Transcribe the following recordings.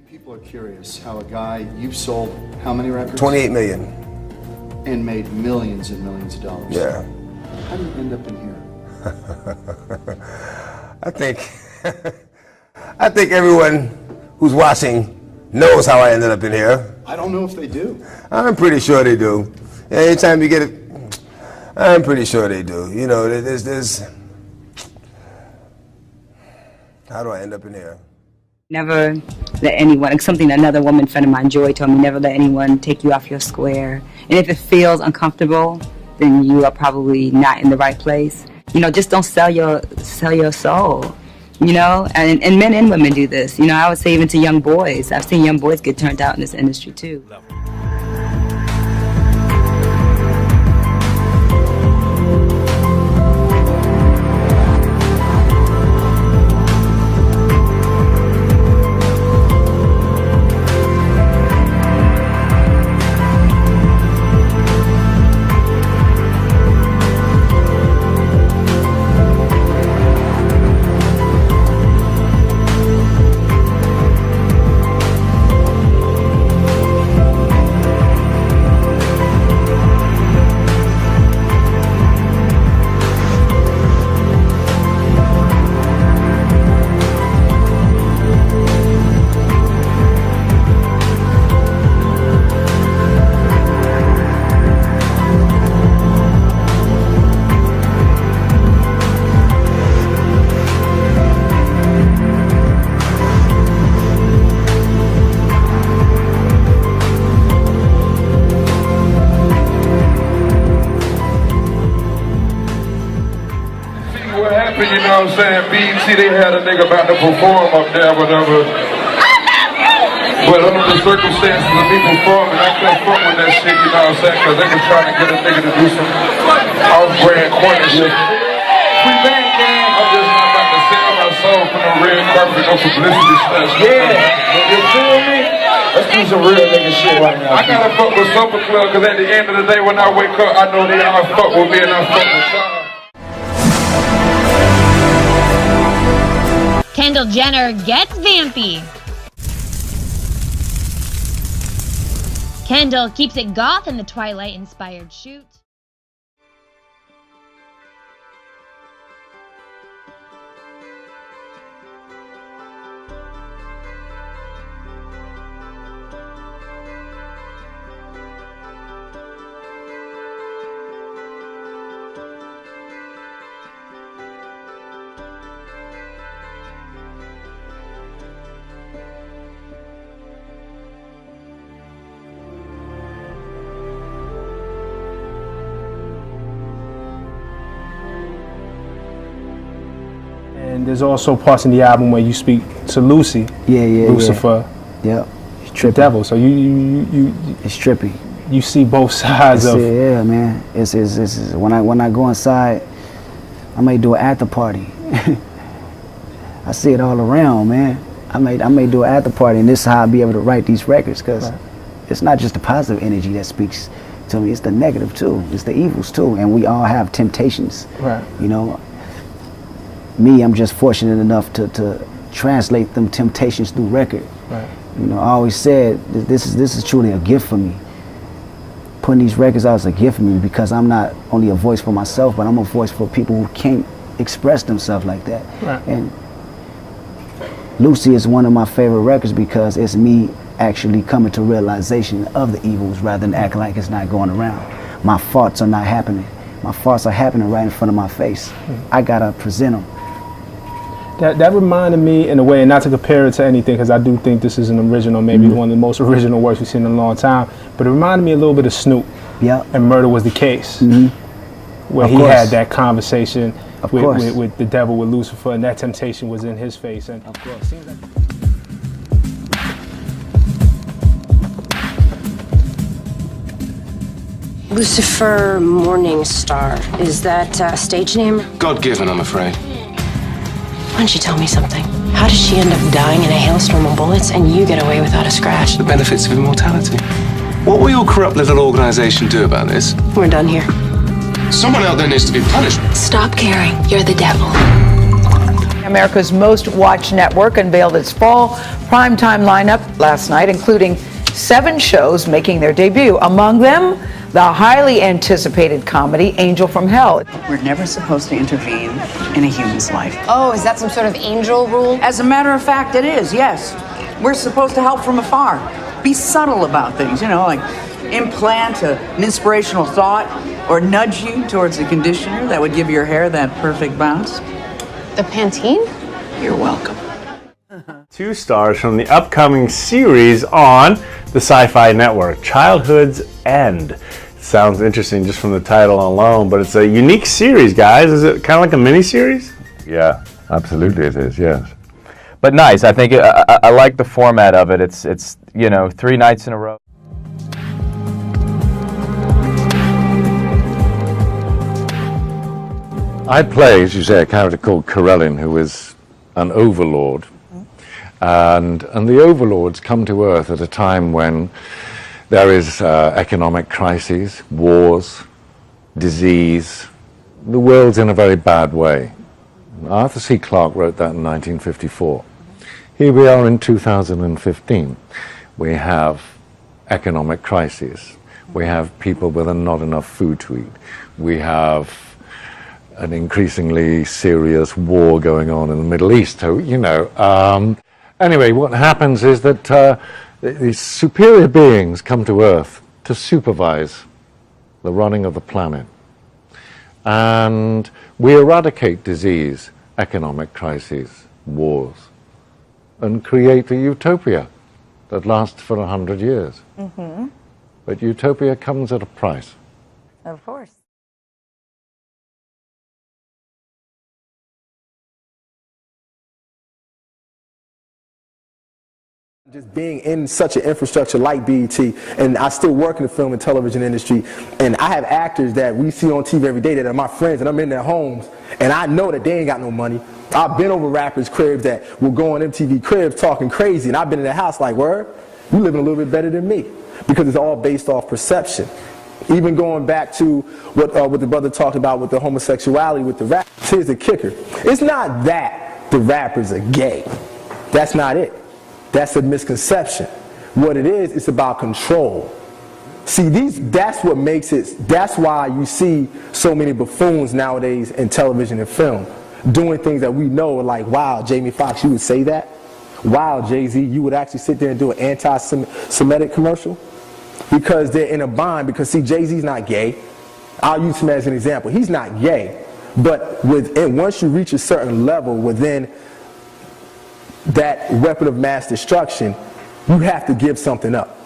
People are curious how a guy, you've sold how many records? 28 million. And made millions and millions of dollars. Yeah. How do you end up in here? I think everyone who's watching knows how I ended up in here. I don't know if they do. I'm pretty sure they do. Anytime you get it, I'm pretty sure they do. You know, there's how do I end up in here? Never let anyone, something another woman friend of mine, Joy, told me, never let anyone take you off your square. And if it feels uncomfortable, then you are probably not in the right place. You know, just don't sell your soul. You know, and men and women do this. You know, I would say even to young boys. I've seen young boys get turned out in this industry too. You know what I'm saying? BET, they had a nigga about to perform up there, whatever. But under the circumstances of me performing, I couldn't fuck with that shit, you know what I'm saying? Because they was trying to get a nigga to do some off-brand corner shit. I'm just not about to sell my soul for no red carpet, no publicity stuff. Yeah, you feel me? Let's do some real nigga shit right now. I gotta fuck with Supper Club, because at the end of the day, when I wake up, I know they all fuck with me and I fuck with y'all. Kendall Jenner gets vampy. Kendall keeps it goth in the Twilight-inspired shoot. And there's also parts in the album where you speak to Lucy, Lucifer, It's trippy. the devil. So you it's trippy. You see both sides of. Yeah, man. It's when I go inside, I may do an after party. I see it all around, man. I may do an after party, and this is how I'll be able to write these records, because it's not just the positive energy that speaks to me. It's the negative too. It's the evils too, and we all have temptations. Right. You know. Me, I'm just fortunate enough to translate them temptations through record. Right. You know, I always said this is truly a gift for me. Putting these records out is a gift for me, because I'm not only a voice for myself, but I'm a voice for people who can't express themselves like that. Right. And Lucy is one of my favorite records because it's me actually coming to realization of the evils rather than acting like it's not going around. My thoughts are not happening. My thoughts are happening right in front of my face. I gotta present them. That reminded me, in a way, and not to compare it to anything, because I do think this is an original, maybe one of the most original works we've seen in a long time, but it reminded me a little bit of Snoop. Yeah. And Murder Was the Case, where he had that conversation with the devil, with Lucifer, and that temptation was in his face. And of course. Lucifer Morningstar, is that a stage name? God-given, I'm afraid. Why don't you tell me something? How did she end up dying in a hailstorm of bullets and you get away without a scratch? The benefits of immortality. What will your corrupt little organization do about this? We're done here. Someone out there needs to be punished. Stop caring. You're the devil. America's most watched network unveiled its fall primetime lineup last night, including 7 shows making their debut. Among them, the highly anticipated comedy Angel from Hell. We're never supposed to intervene in a human's life. Oh, is that some sort of angel rule? As a matter of fact, it is, yes. We're supposed to help from afar. Be subtle about things, you know, like implant an inspirational thought or nudge you towards a conditioner that would give your hair that perfect bounce. The Pantene? You're welcome. 2 stars from the upcoming series on the Sci-Fi Network, Childhood's End. Sounds interesting just from the title alone, but it's a unique series, guys. Is it kind of like a mini-series? Yeah, absolutely it is, yes. But nice. I think I like the format of it. It's you know, 3 nights in a row. I play, as you say, a character called Corellin, who is an overlord. And the overlords come to Earth at a time when there is economic crises, wars, disease. The world's in a very bad way. Arthur C. Clarke wrote that in 1954. Here we are in 2015. We have economic crises. We have people with not enough food to eat. We have an increasingly serious war going on in the Middle East. So, you know, anyway, what happens is that these superior beings come to Earth to supervise the running of the planet. And we eradicate disease, economic crises, wars, and create a utopia that lasts for 100 years. Mm-hmm. But utopia comes at a price. Of course. Just being in such an infrastructure like BET, and I still work in the film and television industry, and I have actors that we see on TV every day that are my friends, and I'm in their homes, and I know that they ain't got no money. I've been over rappers' cribs that will go on MTV cribs talking crazy, and I've been in their house like, word, you living a little bit better than me, because it's all based off perception. Even going back to what the brother talked about with the homosexuality with the rap, here's the kicker. It's not that the rappers are gay. That's not it. That's a misconception. What it is, it's about control. See, that's what makes it, that's why you see so many buffoons nowadays in television and film, doing things that we know are like, wow, Jamie Foxx, you would say that? Wow, Jay-Z, you would actually sit there and do an anti-Semitic commercial? Because they're in a bind, because see, Jay-Z's not gay. I'll use him as an example. He's not gay, but once you reach a certain level within that weapon of mass destruction, you have to give something up.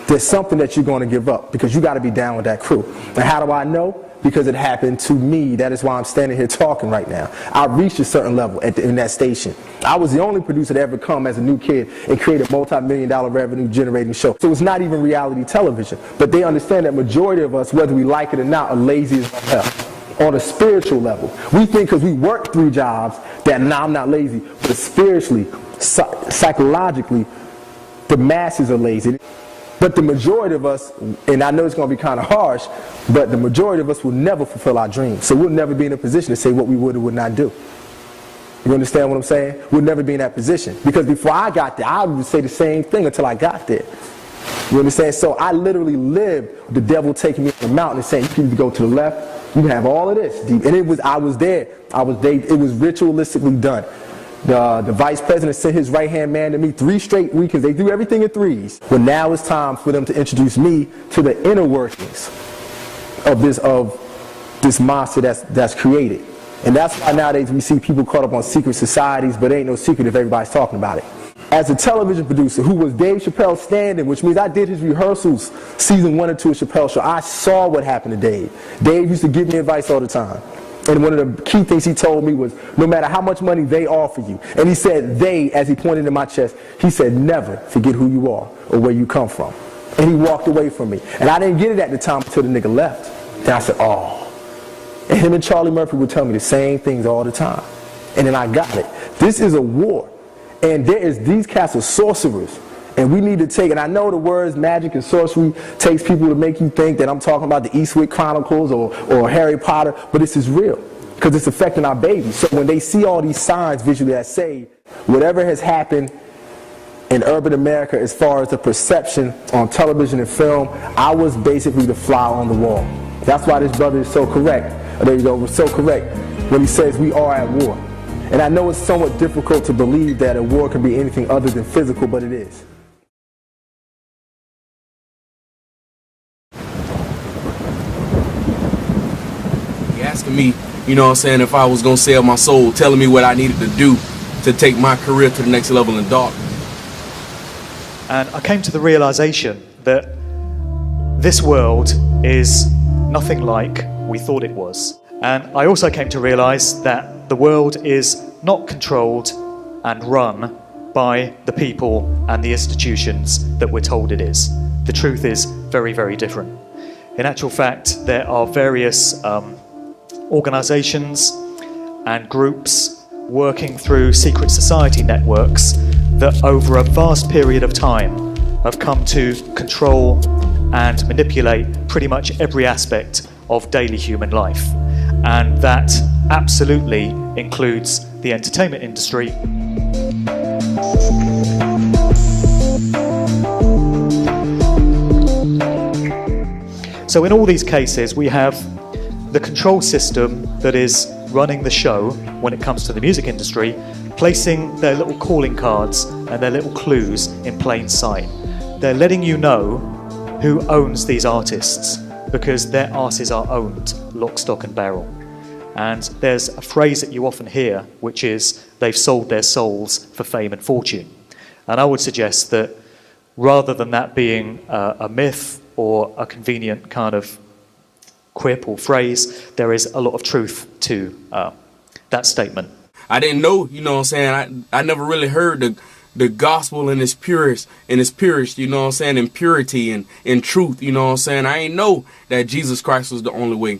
There's something that you're going to give up because you got to be down with that crew. And how do I know? Because it happened to me. That is why I'm standing here talking right now. I reached a certain level in that station. I was the only producer to ever come as a new kid and create a multi-million-dollar revenue generating show. So it's not even reality television. But they understand that majority of us, whether we like it or not, are lazy as hell. On a spiritual level, we think because we work 3 jobs that now I'm not lazy, but spiritually, psychologically, the masses are lazy. But the majority of us, and I know it's going to be kind of harsh, but the majority of us will never fulfill our dreams. So we'll never be in a position to say what we would or would not do. You understand what I'm saying? We'll never be in that position. Because before I got there, I would say the same thing until I got there. You understand? So I literally lived the devil taking me up the mountain and saying, you can go to the left, you have all of this. And I was there. It was ritualistically done. The vice president sent his right-hand man to me 3 straight weekends. They do everything in 3s. But now it's time for them to introduce me to the inner workings of this monster that's created. And that's why nowadays we see people caught up on secret societies, but it ain't no secret if everybody's talking about it. As a television producer who was Dave Chappelle's stand-in, which means I did his rehearsals season 1 and 2 of Chappelle's show, I saw what happened to Dave. Dave used to give me advice all the time. And one of the key things he told me was, no matter how much money they offer you, and he said they, as he pointed to my chest, he said, never forget who you are or where you come from. And he walked away from me. And I didn't get it at the time until the nigga left. Then I said, oh. And him and Charlie Murphy would tell me the same things all the time. And then I got it. This is a war. And these cats are sorcerers. And we need to take, and I know the words magic and sorcery takes people to make you think that I'm talking about the Eastwick Chronicles or Harry Potter, but this is real. because it's affecting our babies. So when they see all these signs visually that say whatever has happened in urban America as far as the perception on television and film, I was basically the fly on the wall. That's why this brother is so correct. There you go, so correct when he says we are at war. And I know it's somewhat difficult to believe that a war can be anything other than physical, but it is. He asking me, you know what I'm saying, if I was going to sell my soul, telling me what I needed to do to take my career to the next level in dark. And I came to the realization that this world is nothing like we thought it was. And I also came to realize that the world is not controlled and run by the people and the institutions that we're told it is. The truth is very, very different. In actual fact, there are various organizations and groups working through secret society networks that over a vast period of time have come to control and manipulate pretty much every aspect of daily human life. And that absolutely includes the entertainment industry. So in all these cases, we have the control system that is running the show when it comes to the music industry, placing their little calling cards and their little clues in plain sight. They're letting you know who owns these artists, because their asses are owned, lock, stock and barrel. And there's a phrase that you often hear, which is, they've sold their souls for fame and fortune. And I would suggest that rather than that being a myth or a convenient kind of quip or phrase, there is a lot of truth to that statement. I didn't know, you know what I'm saying, I never really heard the gospel in its purest, you know what I'm saying, in purity and in truth, you know what I'm saying. I ain't know that Jesus Christ was the only way.